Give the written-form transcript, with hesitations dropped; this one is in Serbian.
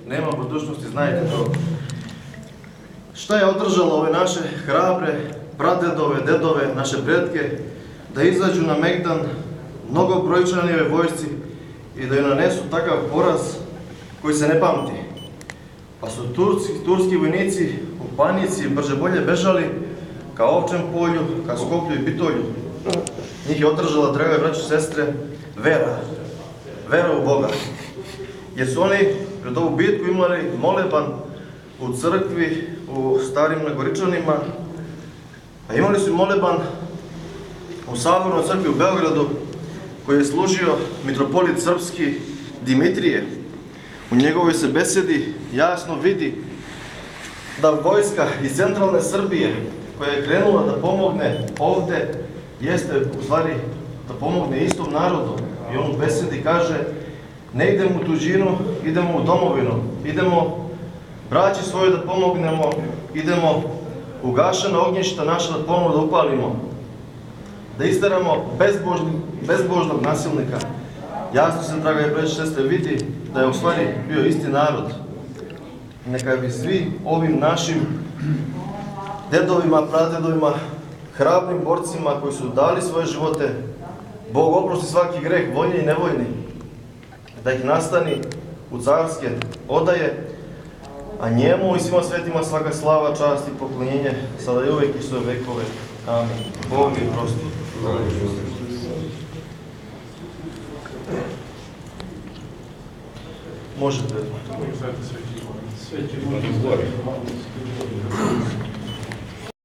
Nema budućnosti, znajte to. Šta je održalo ove naše hrabre pradedove, dedove, naše pretke, da izađu na Megdan mnogobrojčanijoj vojsci i da joj nanesu takav poraz koji se ne pamti. Pa su turski vojnici u panici brže bolje bežali ka Ovčem polju, ka Skoplju i Bitolju. Njih je održala, drage braće i sestre, vera u Boga. Jer su oni pred ovu bitku imali moleban u crkvi, u Starim Nagoričanima, a imali su moleban u Sabornoj crkvi u Beogradu, koji je služio mitropolit srpski Dimitrije. U njegovoj se besedi jasno vidi da vojska iz centralne Srbije, koja je krenula da pomogne ovde, jeste u stvari da pomogne istom narodu. I on u besedi kaže: ne idemo u tuđinu, idemo u domovinu, idemo braći svoje da pomognemo, idemo u gašena ognjišta naša da ponovo da upalimo, da isteramo bezbožnog nasilnika. Jasno se, draga braće i sestre, vidi da je u stvari bio isti narod. Neka bi svi ovim našim dedovima, pradedovima, hrabrim borcima koji su dali svoje živote, Bog oprosti svaki greh, voljni i nevoljni, da ih nastani u carske odaje, a njemu i svima svetima svaka slava, čast i poklonjenje, sada i uvek i sve vekove. Amin. Bog mi prosti. Možete. Sve će biti gore.